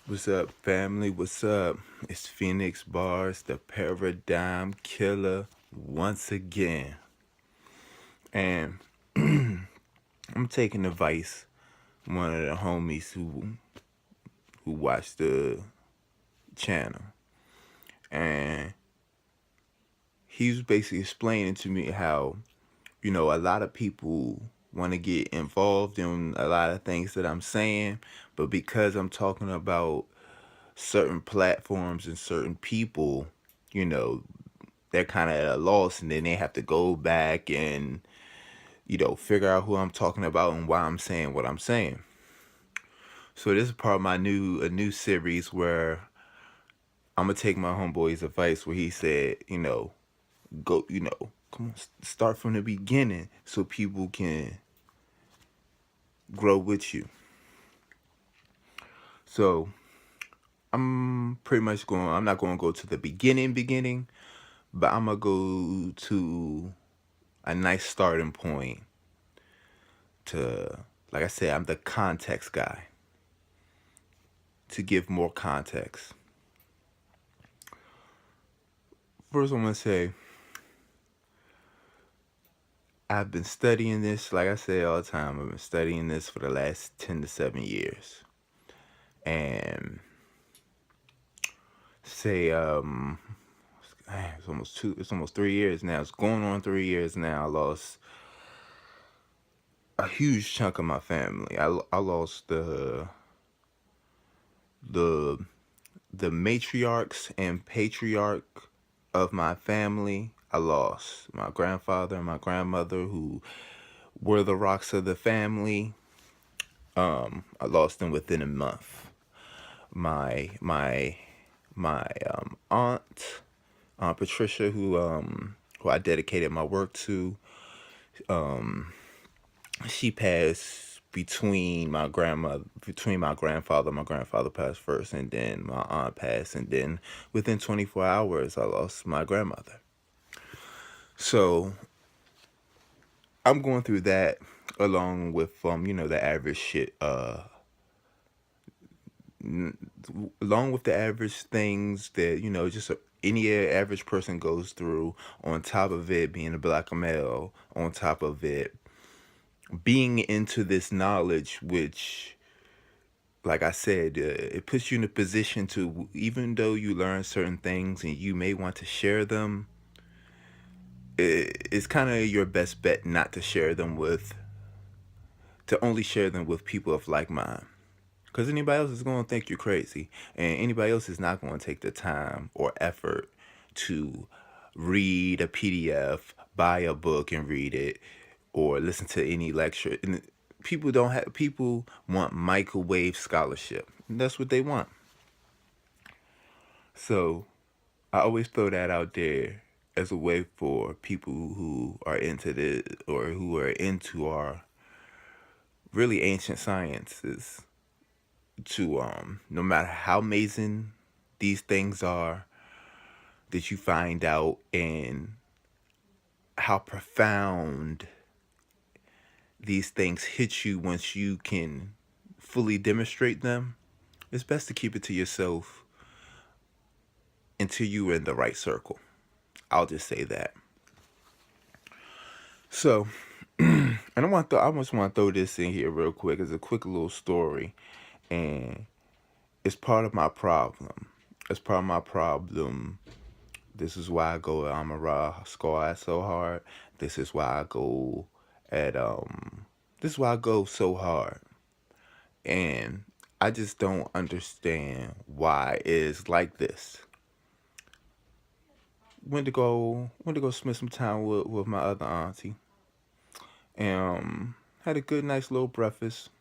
What's up, family? What's up? It's Phoenix Bars, the Paradigm Killer, once again. And I'm taking advice from one of the homies who watched the channel. And he was basically explaining to me how, a lot of people want to get involved in a lot of things that I'm saying, but because I'm talking about certain platforms and certain people, you know, they're kind of at a loss, and then they have to go back and figure out who I'm talking about and why I'm saying what I'm saying. So this is part of my new series where I'm gonna take my homeboy's advice where he said, go, come on, start from the beginning so people can grow with you. So I'm pretty much going. I'm not going to go to the beginning, but I'm gonna go to a nice starting point to, like I said, I'm the context guy, to give more context. First, I'm going to say, I've been studying this, like I say all the time, I've been studying this for the last 10 to 7 years. And say, it's almost 3 years now. It's going on 3 years now. I lost a huge chunk of my family. I lost the the matriarchs and patriarch of my family. I lost my grandfather and my grandmother, who were the rocks of the family. I lost them within a month. My Aunt Patricia, who I dedicated my work to, she passed between my grandfather. My grandfather passed first, and then my aunt passed, and then within 24 hours, I lost my grandmother. So I'm going through that along with the average shit. Along with the average things that any average person goes through. On top of it, being a black male. On top of it, being into this knowledge, which, like I said, it puts you in a position to, even though you learn certain things and you may want to share them, it's kind of your best bet not to share them to only share them with people of like mind. Because anybody else is going to think you're crazy. And anybody else is not going to take the time or effort to read a PDF, buy a book and read it, or listen to any lecture. And people want microwave scholarship. And that's what they want. So I always throw that out there as a way for people who are into this, or who are into our really ancient sciences, to no matter how amazing these things are that you find out, and how profound these things hit you once you can fully demonstrate them, it's best to keep it to yourself until you're in the right circle. I'll just say that. So, and I just want to throw this in here real quick as a quick little story, and it's part of my problem. It's part of my problem. This is why I go at Amara Squad so hard. This is why I go at This is why I go so hard. And I just don't understand why it's like this. Went to go spend some time with my other auntie. And had a good nice little breakfast.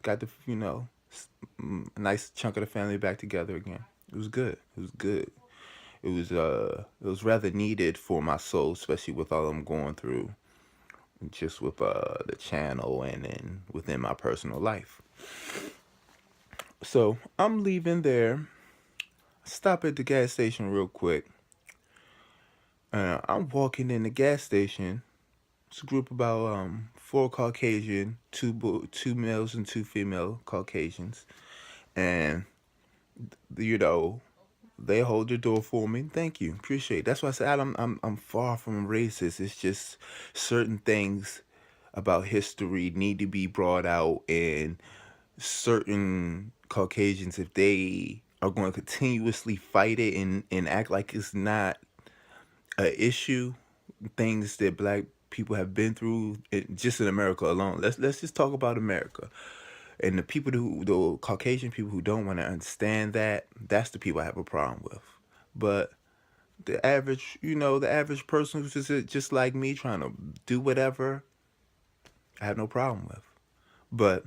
Got the a nice chunk of the family back together again. It was good. It was good. It was rather needed for my soul, especially with all I'm going through, just with the channel and then within my personal life. So I'm leaving there. Stop at the gas station real quick. I'm walking in the gas station. It's a group about four Caucasian, two males and two female Caucasians, and You know, they hold the door for me. Thank you, appreciate it. That's why I said I'm far from racist. It's just certain things about history need to be brought out, and certain Caucasians, if they are going to continuously fight it and act like it's not a issue, things that black people have been through, just in America alone. Let's just talk about America. And the Caucasian people who don't want to understand that, that's the people I have a problem with. But the average person who's just like me trying to do whatever, I have no problem with. But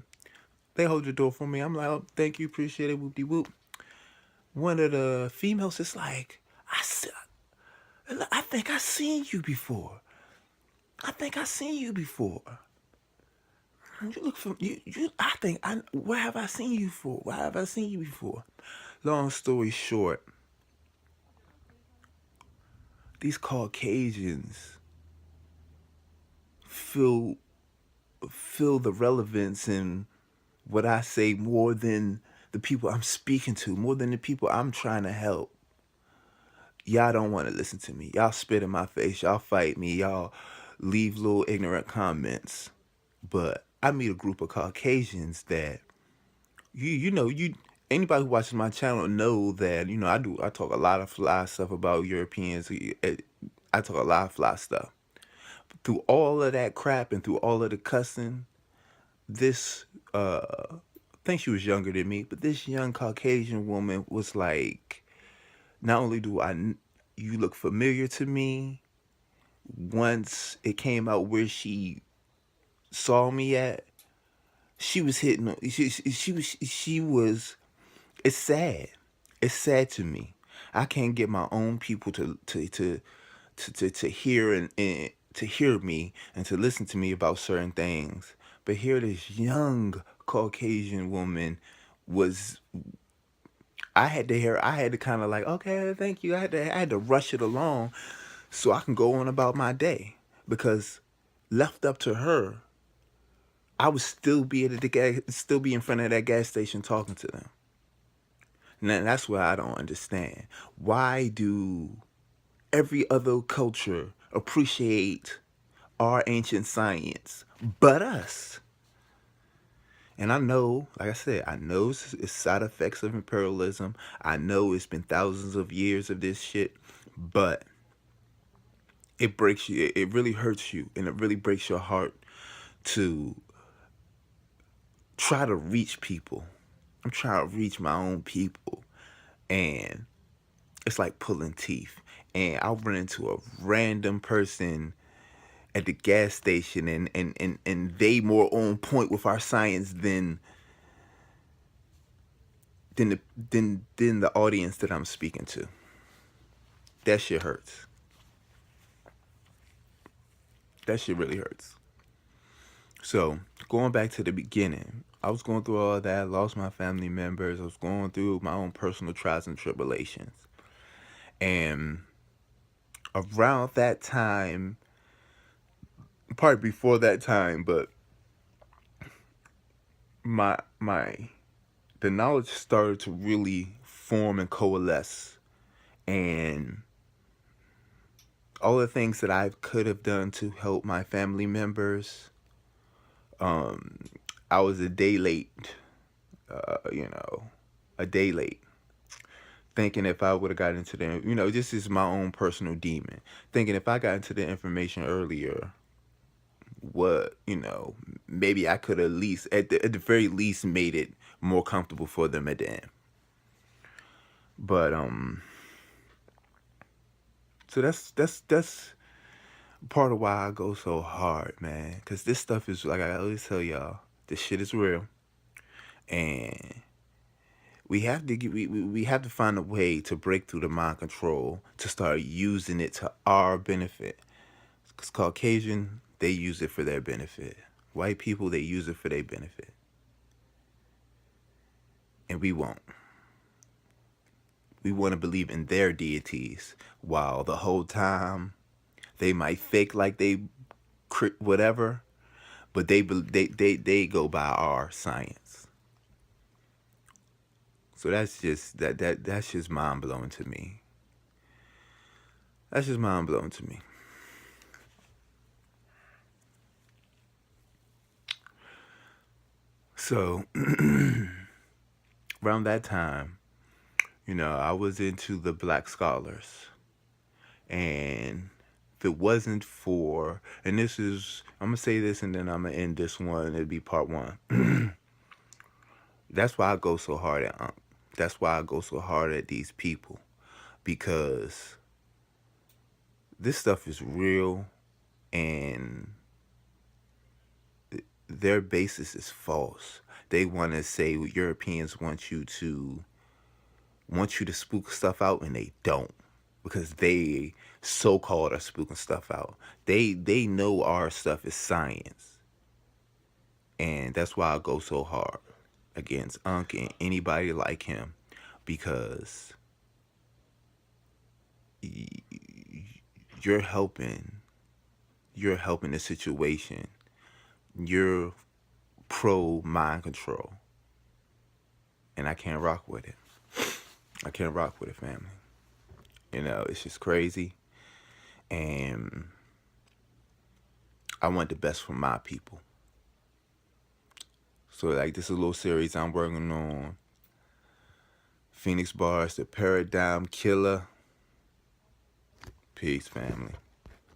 they hold the door for me. I'm like, oh, thank you, appreciate it, whoop de whoop. One of the females is like, I think I seen you before. I think I seen you before. You look for you. I think I. Where have I seen you for? Where have I seen you before? Long story short, these Caucasians feel feel the relevance in what I say more than the people I'm speaking to, more than the people I'm trying to help. Y'all don't want to listen to me. Y'all spit in my face. Y'all fight me. Y'all leave little ignorant comments. But I meet a group of Caucasians that you anybody who watches my channel know that I talk a lot of fly stuff about Europeans. I talk a lot of fly stuff. Through all of that crap and through all of the cussing, this I think she was younger than me, but this young Caucasian woman was like, not only do you look familiar to me. Once it came out where she saw me at, she was hitting. She was. It's sad. It's sad to me. I can't get my own people to hear and to hear me and to listen to me about certain things. But here, this young Caucasian woman was. I had to hear. I had to kind of like, okay, thank you. I had to rush it along so I can go on about my day, because left up to her, I would still be at still be in front of that gas station talking to them. Now that's what I don't understand. Why do every other culture appreciate our ancient science but us? And I know, like I said, I know it's side effects of imperialism. I know it's been thousands of years of this shit, but it breaks you. It really hurts you, and it really breaks your heart to try to reach people. I'm trying to reach my own people, and it's like pulling teeth. And I'll run into a random person at the gas station, and they more on point with our science than the audience that I'm speaking to. That shit hurts. That shit really hurts. So going back to the beginning, I was going through all that, lost my family members, I was going through my own personal trials and tribulations. And around that time, probably before that time, but my the knowledge started to really form and coalesce, and all the things that I could have done to help my family members, I was a day late, uh, you know, a day late. Thinking if I would have got into this is my own personal demon. Thinking if I got into the information earlier, what, maybe I could at least, at the very least, made it more comfortable for them at the end. But so that's part of why I go so hard, man. Cause this stuff is, like I always tell y'all, this shit is real, and we have to find a way to break through the mind control to start using it to our benefit. Cause Caucasian, they use it for their benefit. White people, they use it for their benefit, and we won't. We want to believe in their deities, while the whole time they might fake like they whatever, but they go by our science. So that's just mind blowing to me. That's just mind blowing to me. So around that time, I was into the Black Scholars, and if it wasn't for, and this is, I'm gonna say this, and then I'm gonna end this one. It'll be part one. That's why I go so hard at That's why I go so hard at these people, because this stuff is real, and their basis is false. They want to say Europeans want you to spook stuff out, and they don't, because they so-called are spooking stuff out. They know our stuff is science, and that's why I go so hard against Unc and anybody like him, because you're helping you're helping the situation. You're pro mind control, and I can't rock with it. I can't rock with it, family. It's just crazy, and I want the best for my people. So, like, this is a little series I'm working on. Phoenix Bars, the Paradigm Killer. Peace, family.